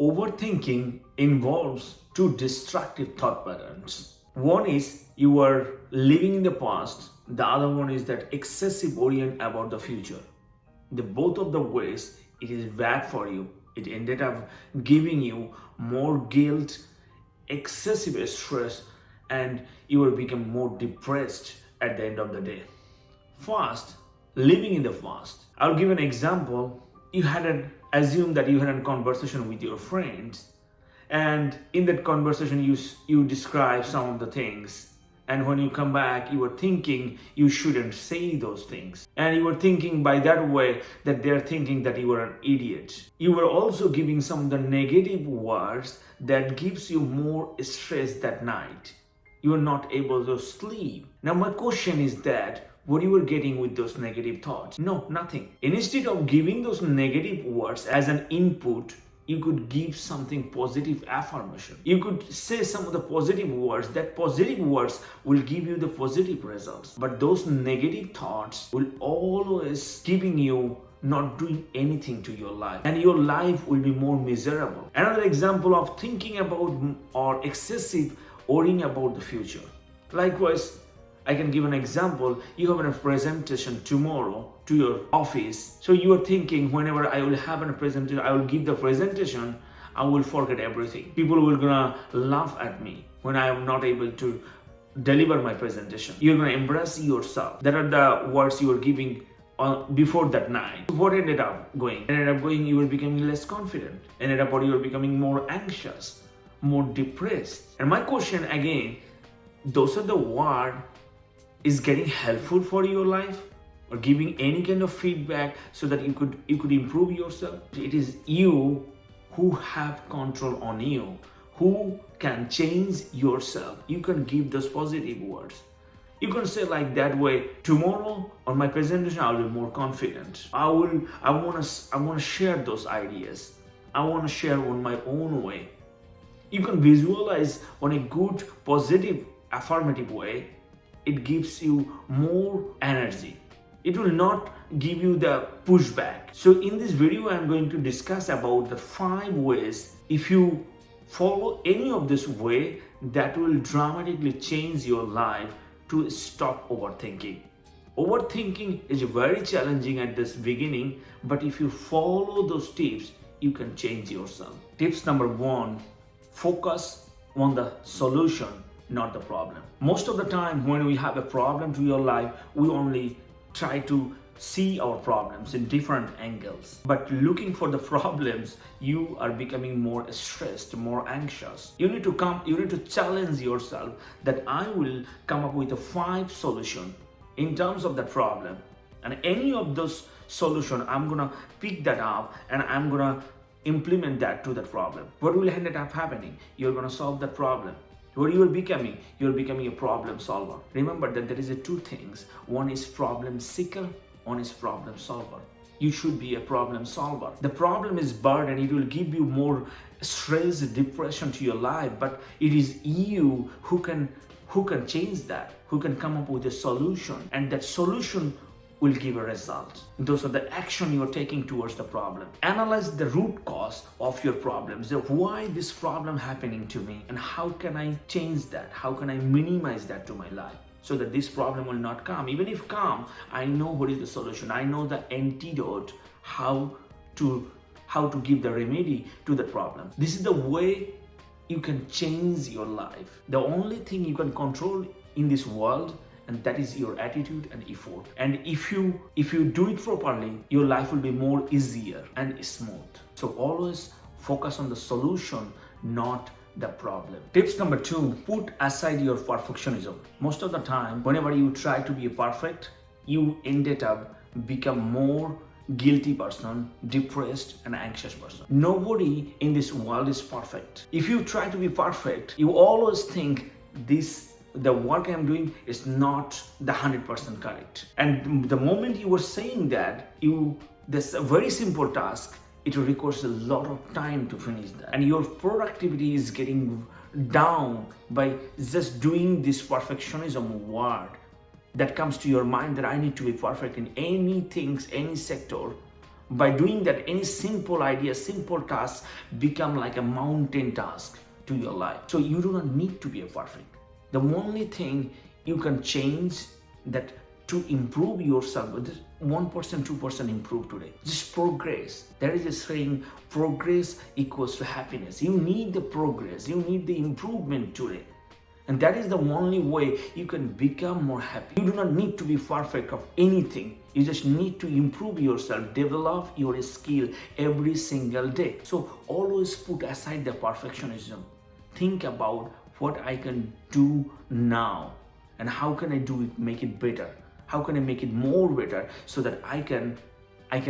Overthinking involves two destructive thought patterns. One is you are living in the past, the other one is that excessive orient about the future. The both of the ways it is bad for you. It ended up giving you more guilt, excessive stress, and you will become more depressed at the end of the day. First, living in the past. I'll give an example. Assume that you had a conversation with your friends, and in that conversation you describe some of the things, and when you come back you were thinking you shouldn't say those things, and you were thinking by that way that they're thinking that you were an idiot. You were also giving some of the negative words that gives you more stress that night. You are not able to sleep. Now my question is that what you were getting with those negative thoughts? No, nothing. Instead of giving those negative words as an input, you could give something positive affirmation. You could say some of the positive words. That positive words will give you the positive results. But those negative thoughts will always giving you not doing anything to your life, and your life will be more miserable. Another example of thinking about or excessive worrying about the future. Likewise, I can give an example. You have a presentation tomorrow to your office. So you are thinking, whenever I will have a presentation, I will give the presentation, I will forget everything. People will gonna laugh at me when I am not able to deliver my presentation. You're gonna embrace yourself. That are the words you are giving before that night. What ended up going? You were becoming less confident. You were becoming more anxious, more depressed. And my question again, those are the words is getting helpful for your life or giving any kind of feedback so that you could improve yourself? It is you who have control on you, who can change yourself. You can give those positive words. You can say like that way, tomorrow on my presentation I'll be more confident. I want to share those ideas. I want to share on my own way. You can visualize on a good, positive, affirmative way. It gives you more energy. It will not give you the pushback. So in this video, I'm going to discuss about the 5 ways. If you follow any of this way, that will dramatically change your life to stop overthinking. Overthinking is very challenging at this beginning, but if you follow those tips, you can change yourself. Tips number 1, focus on the solution, not the problem. Most of the time when we have a problem to your life, we only try to see our problems in different angles. But looking for the problems, you are becoming more stressed, more anxious. You need to challenge yourself that I will come up with a 5 solution in terms of the problem. And any of those solution, I'm gonna pick that up and I'm gonna implement that to that problem. What will end up happening? You're gonna solve that problem. What you are becoming? You're becoming a problem solver. Remember that there is 2 things. One is problem seeker, one is problem solver. You should be a problem solver. The problem is burden. It will give you more stress, depression to your life, but it is you who can change that, who can come up with a solution, and that solution will give a result. Those are the action you are taking towards the problem. Analyze the root cause of your problems. Why this problem happening to me, and how can I change that? How can I minimize that to my life so that this problem will not come? Even if come, I know what is the solution. I know the antidote, how to give the remedy to the problem. This is the way you can change your life. The only thing you can control in this world, and that is your attitude and effort. And if you do it properly, your life will be more easier and smooth. So always focus on the solution, not the problem. Tips number 2, put aside your perfectionism. Most of the time, whenever you try to be perfect, you ended up become more guilty person, depressed and anxious person. Nobody in this world is perfect. If you try to be perfect, you always think the work I'm doing is not the 100% correct. And the moment you were saying that, this a very simple task, it requires a lot of time to finish that. And your productivity is getting down by just doing this perfectionism word that comes to your mind that I need to be perfect in any things, any sector. By doing that, any simple idea, simple task become like a mountain task to your life. So you do not need to be a perfect. The only thing you can change that to improve yourself with 1%, 2% improve today. Just progress. There is a saying, progress equals to happiness. You need the progress. You need the improvement today. And that is the only way you can become more happy. You do not need to be perfect of anything. You just need to improve yourself, develop your skill every single day. So always put aside the perfectionism. Think about what I can do now and how can I do it, make it better. How can I make it more better so that I can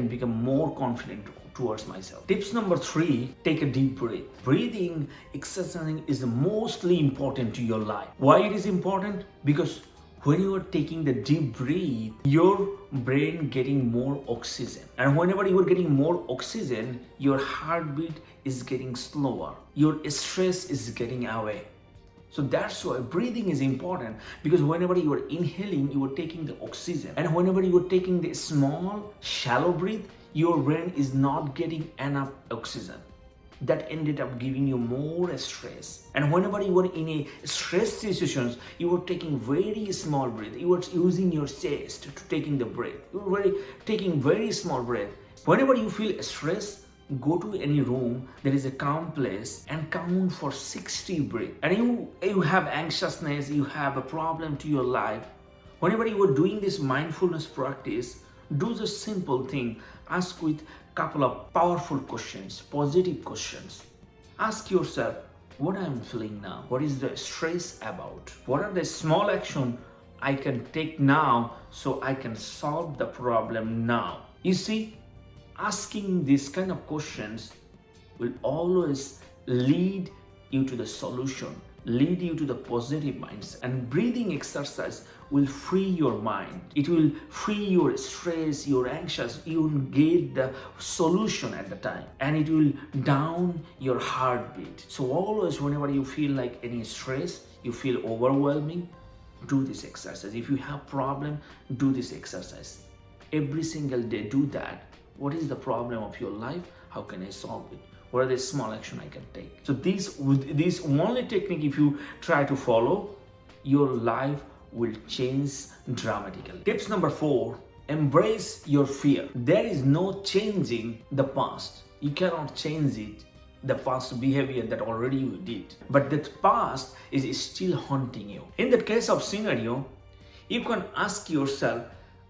become more confident towards myself. Tips number 3, take a deep breath. Breathing, exercising is mostly important to your life. Why it is important? Because when you are taking the deep breath, your brain getting more oxygen. And whenever you are getting more oxygen, your heartbeat is getting slower. Your stress is getting away. So that's why breathing is important, because whenever you are inhaling, you are taking the oxygen. And whenever you are taking the small, shallow breath, your brain is not getting enough oxygen. That ended up giving you more stress. And whenever you are in a stress situations, you are taking very small breath. You are using your chest to taking the breath. You are taking very small breath. Whenever you feel stress, go to any room, there is a calm place, and count for 60 breath. And you have anxiousness, you have a problem to your life. Whenever you are doing this mindfulness practice, do the simple thing. Ask with couple of powerful questions, positive questions. Ask yourself, what I am feeling now? What is the stress about? What are the small action I can take now so I can solve the problem now? You see, asking these kind of questions will always lead you to the solution, lead you to the positive mindset. And breathing exercise will free your mind. It will free your stress, your anxious. You will get the solution at the time, and it will down your heartbeat. So always whenever you feel like any stress, you feel overwhelming, do this exercise. If you have problem, do this exercise. Every single day, do that. What is the problem of your life? How can I solve it? What are the small action I can take? So this only technique, if you try to follow, your life will change dramatically. Tips number 4, embrace your fear. There is no changing the past. You cannot change it, the past behavior that already you did. But that past is still haunting you. In that case of scenario, you can ask yourself,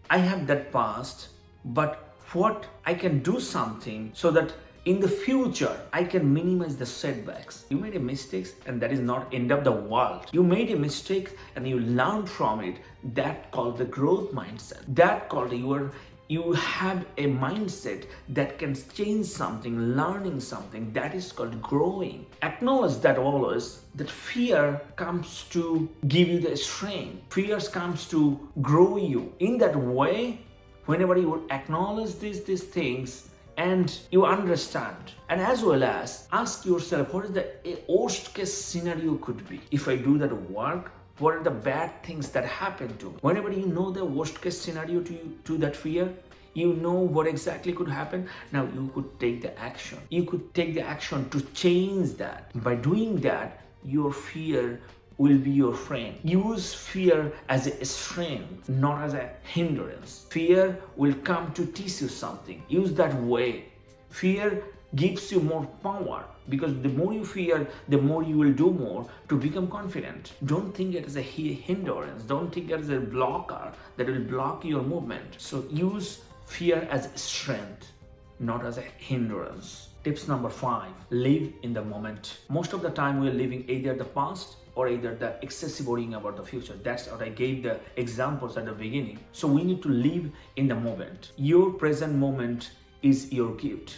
I have that past, but what I can do something so that in the future I can minimize the setbacks. You made a mistake and that is not end of the world. You made a mistake and you learned from it. That called the growth mindset. That called you have a mindset that can change something, learning something. That is called growing. Acknowledge that always, that fear comes to give you the strength. Fear comes to grow you. In that way, whenever you acknowledge these things and you understand, and as well as ask yourself, what is the worst case scenario could be? If I do that work, what are the bad things that happen to me? Whenever you know the worst case scenario to that fear, you know what exactly could happen. Now you could take the action. You could take the action to change that. By doing that, your fear will be your friend. Use fear as a strength, not as a hindrance. Fear will come to teach you something. Use that way. Fear gives you more power, because the more you fear, the more you will do more to become confident. Don't think it as a hindrance. Don't think it as a blocker that will block your movement. So use fear as strength, not as a hindrance. Tips number 5, live in the moment. Most of the time we are living either the past or either the excessive worrying about the future. That's what I gave the examples at the beginning. So we need to live in the moment. Your present moment is your gift.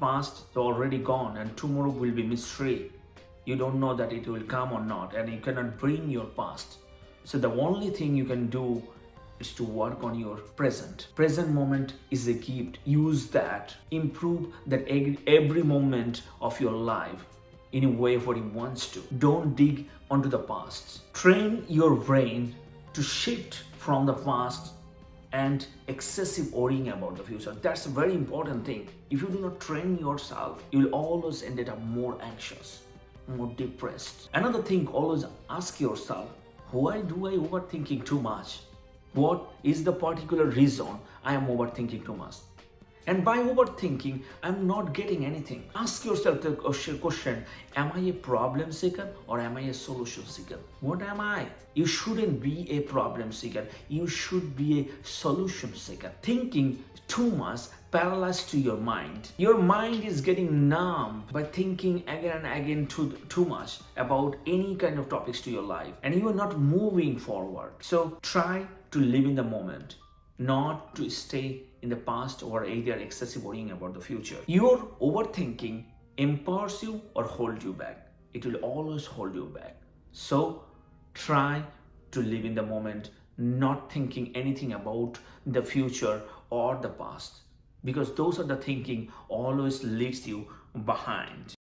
Past is already gone and tomorrow will be mystery. You don't know that it will come or not, and you cannot bring your past. So the only thing you can do is to work on your present. Present moment is a gift. Use that. Improve that every moment of your life in a way what it wants to. Don't dig onto the past. Train your brain to shift from the past and excessive worrying about the future. That's a very important thing. If you do not train yourself, you'll always end up more anxious, more depressed. Another thing, always ask yourself, why do I overthinking too much? What is the particular reason I am overthinking too much? And by overthinking, I'm not getting anything. Ask yourself the question, am I a problem seeker or am I a solution seeker? What am I? You shouldn't be a problem seeker. You should be a solution seeker. Thinking too much paralyzed to your mind. Your mind is getting numb by thinking again and again too much about any kind of topics to your life, and you are not moving forward. So try to live in the moment, not to stay in the past or either excessive worrying about the future. Your overthinking empowers you or hold you back. It will always hold you back. So try to live in the moment, not thinking anything about the future or the past, because those are the thinking always leads you behind.